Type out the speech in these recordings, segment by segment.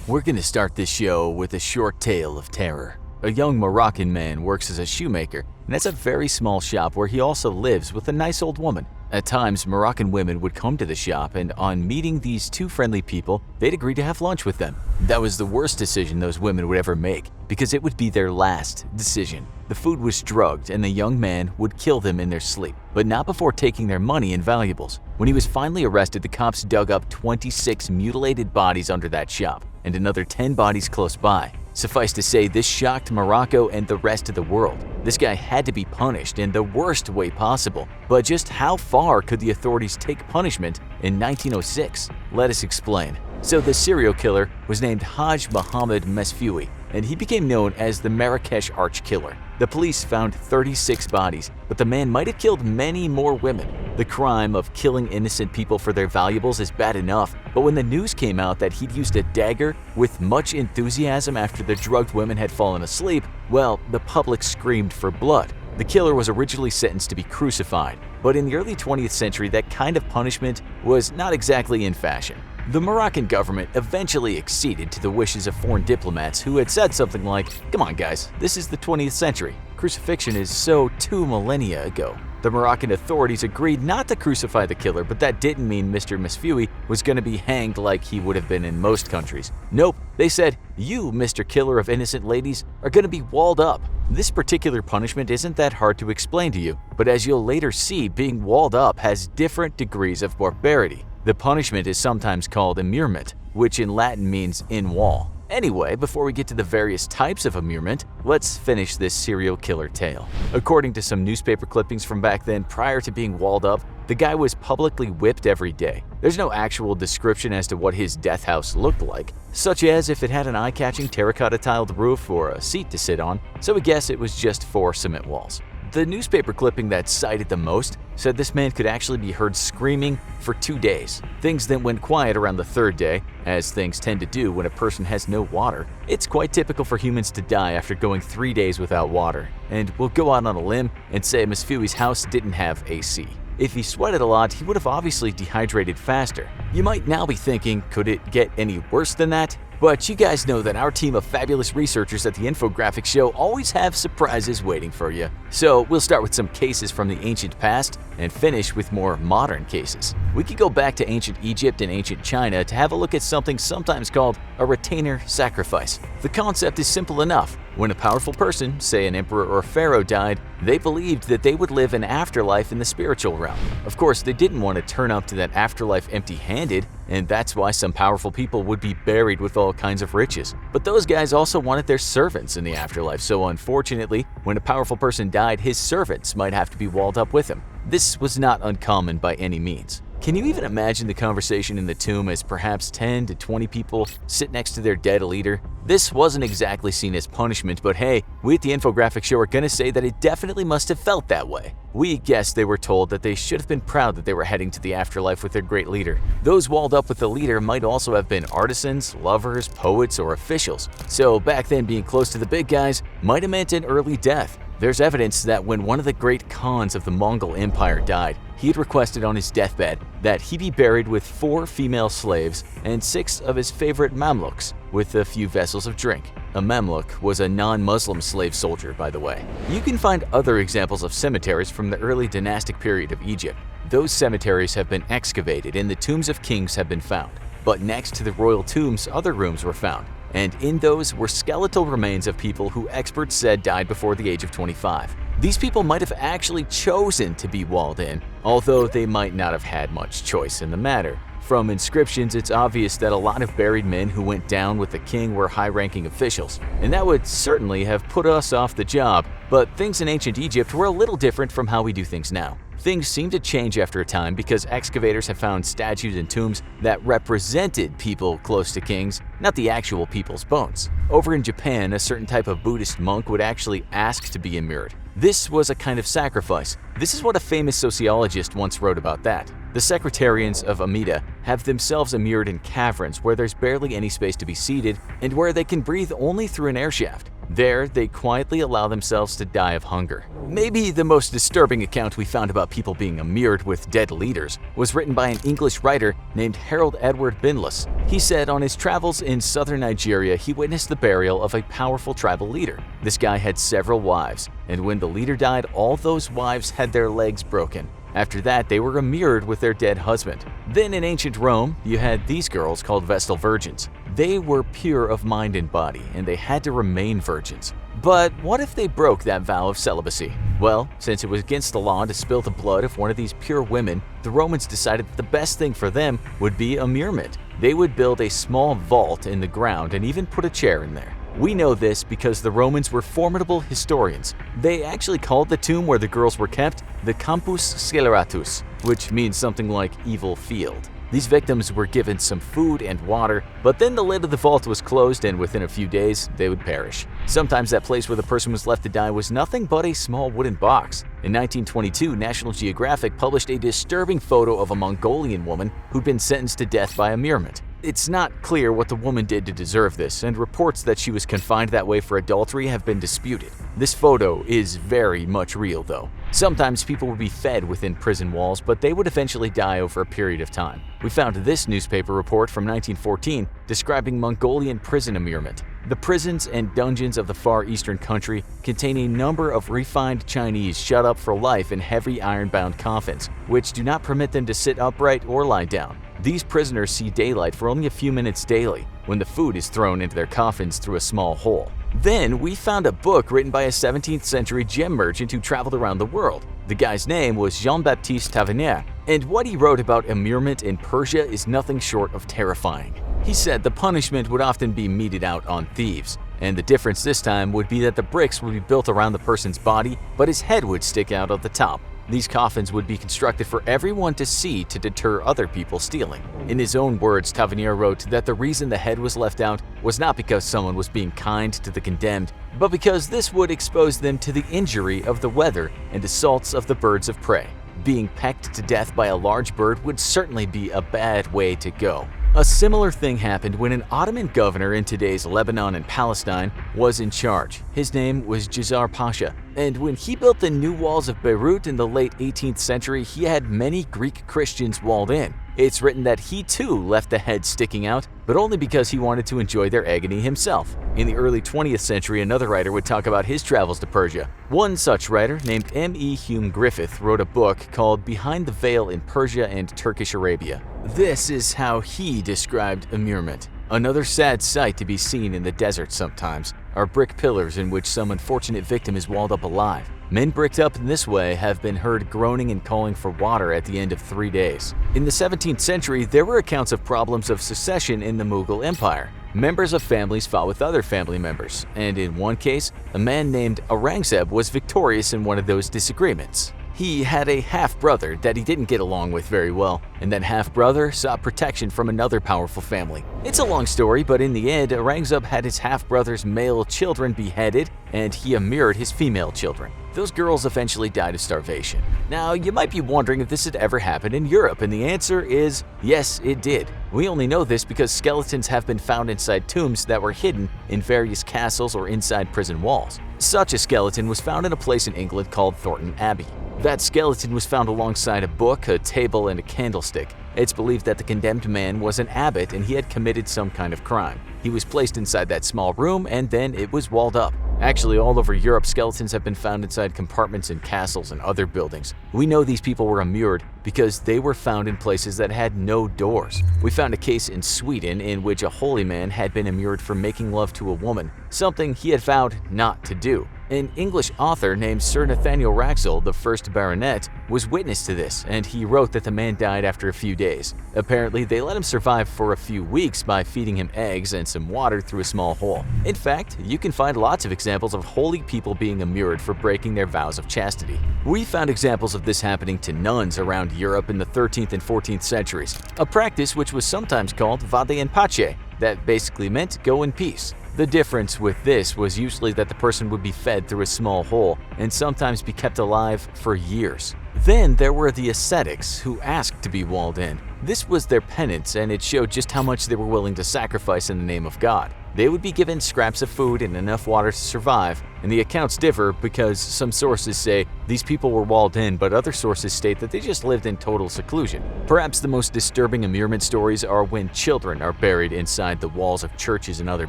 We're gonna start this show with a short tale of terror. A young Moroccan man works as a shoemaker and has a very small shop where he also lives with a nice old woman. At times, Moroccan women would come to the shop, and on meeting these two friendly people, they'd agree to have lunch with them. That was the worst decision those women would ever make, because it would be their last decision. The food was drugged, and the young man would kill them in their sleep, but not before taking their money and valuables. When he was finally arrested, the cops dug up 26 mutilated bodies under that shop, and another 10 bodies close by. Suffice to say, this shocked Morocco and the rest of the world. This guy had to be punished in the worst way possible. But just how far could the authorities take punishment in 1906? Let us explain. So the serial killer was named Haj Mohammed Mesfioui, and he became known as the Marrakesh Arch Killer. The police found 36 bodies, but the man might have killed many more women. The crime of killing innocent people for their valuables is bad enough, but when the news came out that he'd used a dagger with much enthusiasm after the drugged women had fallen asleep, well, the public screamed for blood. The killer was originally sentenced to be crucified, but in the early 20th century, that kind of punishment was not exactly in fashion. The Moroccan government eventually acceded to the wishes of foreign diplomats who had said something like, "Come on guys, this is the 20th century. Crucifixion is so 2 millennia ago." The Moroccan authorities agreed not to crucify the killer, but that didn't mean Mr. Mesfioui was going to be hanged like he would have been in most countries. Nope, they said, "You, Mr. Killer of innocent ladies, are going to be walled up." This particular punishment isn't that hard to explain to you, but as you'll later see, being walled up has different degrees of barbarity. The punishment is sometimes called immurement, which in Latin means in wall. Anyway, before we get to the various types of immurement, let's finish this serial killer tale. According to some newspaper clippings from back then, prior to being walled up, the guy was publicly whipped every day. There's no actual description as to what his death house looked like, such as if it had an eye-catching terracotta tiled roof or a seat to sit on, so we guess it was just 4 cement walls. The newspaper clipping that cited the most said this man could actually be heard screaming for 2 days. Things then went quiet around the 3rd day, as things tend to do when a person has no water. It's quite typical for humans to die after going 3 days without water, and we'll go out on a limb and say Mesfioui's house didn't have AC. If he sweated a lot, he would have obviously dehydrated faster. You might now be thinking, could it get any worse than that? But you guys know that our team of fabulous researchers at the Infographics show always have surprises waiting for you. So we'll start with some cases from the ancient past and finish with more modern cases. We could go back to ancient Egypt and ancient China to have a look at something sometimes called a retainer sacrifice. The concept is simple enough. When a powerful person, say an emperor or pharaoh, died, they believed that they would live an afterlife in the spiritual realm. Of course, they didn't want to turn up to that afterlife empty-handed, and that's why some powerful people would be buried with all kinds of riches. But those guys also wanted their servants in the afterlife, so unfortunately, when a powerful person died, his servants might have to be walled up with him. This was not uncommon by any means. Can you even imagine the conversation in the tomb as perhaps 10 to 20 people sit next to their dead leader? This wasn't exactly seen as punishment, but hey, we at the Infographics show are gonna say that it definitely must have felt that way. We guess they were told that they should have been proud that they were heading to the afterlife with their great leader. Those walled up with the leader might also have been artisans, lovers, poets, or officials. So back then, being close to the big guys might have meant an early death. There's evidence that when one of the great Khans of the Mongol Empire died, he had requested on his deathbed that he be buried with 4 female slaves and 6 of his favorite Mamluks with a few vessels of drink. A Mamluk was a non-Muslim slave soldier, by the way. You can find other examples of cemeteries from the early dynastic period of Egypt. Those cemeteries have been excavated and the tombs of kings have been found. But next to the royal tombs, other rooms were found, and in those were skeletal remains of people who experts said died before the age of 25. These people might have actually chosen to be walled in, although they might not have had much choice in the matter. From inscriptions, it's obvious that a lot of buried men who went down with the king were high-ranking officials, and that would certainly have put us off the job. But things in ancient Egypt were a little different from how we do things now. Things seem to change after a time because excavators have found statues and tombs that represented people close to kings, not the actual people's bones. Over in Japan, a certain type of Buddhist monk would actually ask to be immured. This was a kind of sacrifice. This is what a famous sociologist once wrote about that. The secretarians of Amida have themselves immured in caverns where there's barely any space to be seated and where they can breathe only through an air shaft. There, they quietly allow themselves to die of hunger. Maybe the most disturbing account we found about people being immured with dead leaders was written by an English writer named Harold Edward Bindloss. He said on his travels in southern Nigeria, he witnessed the burial of a powerful tribal leader. This guy had several wives, and when the leader died, all those wives had their legs broken. After that, they were immured with their dead husband. Then in ancient Rome, you had these girls called Vestal Virgins. They were pure of mind and body, and they had to remain virgins. But what if they broke that vow of celibacy? Well, since it was against the law to spill the blood of one of these pure women, the Romans decided that the best thing for them would be immurement. They would build a small vault in the ground and even put a chair in there. We know this because the Romans were formidable historians. They actually called the tomb where the girls were kept the Campus Sceleratus, which means something like evil field. These victims were given some food and water, but then the lid of the vault was closed and within a few days, they would perish. Sometimes that place where the person was left to die was nothing but a small wooden box. In 1922, National Geographic published a disturbing photo of a Mongolian woman who'd been sentenced to death by immurement. It's not clear what the woman did to deserve this, and reports that she was confined that way for adultery have been disputed. This photo is very much real, though. Sometimes people would be fed within prison walls, but they would eventually die over a period of time. We found this newspaper report from 1914 describing Mongolian prison immurement. The prisons and dungeons of the far eastern country contain a number of refined Chinese shut up for life in heavy iron-bound coffins, which do not permit them to sit upright or lie down. These prisoners see daylight for only a few minutes daily, when the food is thrown into their coffins through a small hole. Then we found a book written by a 17th century gem merchant who traveled around the world. The guy's name was Jean-Baptiste Tavernier, and what he wrote about immurement in Persia is nothing short of terrifying. He said the punishment would often be meted out on thieves, and the difference this time would be that the bricks would be built around the person's body, but his head would stick out at the top. These coffins would be constructed for everyone to see to deter other people stealing. In his own words, Tavernier wrote that the reason the head was left out was not because someone was being kind to the condemned, but because this would expose them to the injury of the weather and assaults of the birds of prey. Being pecked to death by a large bird would certainly be a bad way to go. A similar thing happened when an Ottoman governor in today's Lebanon and Palestine was in charge. His name was Jazar Pasha, and when he built the new walls of Beirut in the late 18th century, he had many Greek Christians walled in. It's written that he too left the head sticking out, but only because he wanted to enjoy their agony himself. In the early 20th century, another writer would talk about his travels to Persia. One such writer, named M.E. Hume Griffith, wrote a book called Behind the Veil in Persia and Turkish Arabia. This is how he described immurement. Another sad sight to be seen in the desert sometimes are brick pillars in which some unfortunate victim is walled up alive. Men bricked up in this way have been heard groaning and calling for water at the end of 3 days. In the 17th century, there were accounts of problems of secession in the Mughal Empire. Members of families fought with other family members, and in one case, a man named Aurangzeb was victorious in one of those disagreements. He had a half-brother that he didn't get along with very well, and that half-brother sought protection from another powerful family. It's a long story, but in the end, Aurangzeb had his half-brother's male children beheaded, and he immured his female children. Those girls eventually died of starvation. Now, you might be wondering if this had ever happened in Europe, and the answer is yes, it did. We only know this because skeletons have been found inside tombs that were hidden in various castles or inside prison walls. Such a skeleton was found in a place in England called Thornton Abbey. That skeleton was found alongside a book, a table, and a candlestick. It's believed that the condemned man was an abbot and he had committed some kind of crime. He was placed inside that small room and then it was walled up. Actually, all over Europe, skeletons have been found inside compartments in castles and other buildings. We know these people were immured because they were found in places that had no doors. We found a case in Sweden in which a holy man had been immured for making love to a woman, something he had vowed not to do. An English author named Sir Nathaniel Wraxall, the first baronet, was witness to this, and he wrote that the man died after a few days. Apparently, they let him survive for a few weeks by feeding him eggs and some water through a small hole. In fact, you can find lots of examples of holy people being immured for breaking their vows of chastity. We found examples of this happening to nuns around Europe in the 13th and 14th centuries, a practice which was sometimes called vade in pace, that basically meant go in peace. The difference with this was usually that the person would be fed through a small hole and sometimes be kept alive for years. Then there were the ascetics who asked to be walled in. This was their penance and it showed just how much they were willing to sacrifice in the name of God. They would be given scraps of food and enough water to survive, and the accounts differ because some sources say these people were walled in, but other sources state that they just lived in total seclusion. Perhaps the most disturbing immurement stories are when children are buried inside the walls of churches and other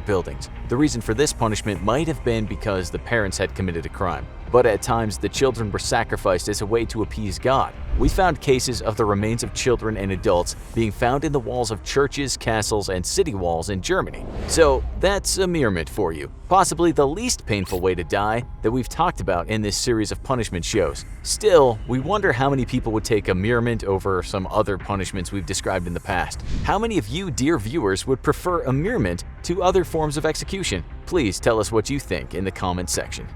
buildings. The reason for this punishment might have been because the parents had committed a crime, but at times the children were sacrificed as a way to appease God. We found cases of the remains of children and adults being found in the walls of churches, castles, and city walls in Germany. So that's immurement for you. Possibly the least painful way to die that we've talked about in this series of punishment shows. Still, we wonder how many people would take immurement over some other punishments we've described in the past. How many of you, dear viewers, would prefer immurement to other forms of execution? Please tell us what you think in the comment section.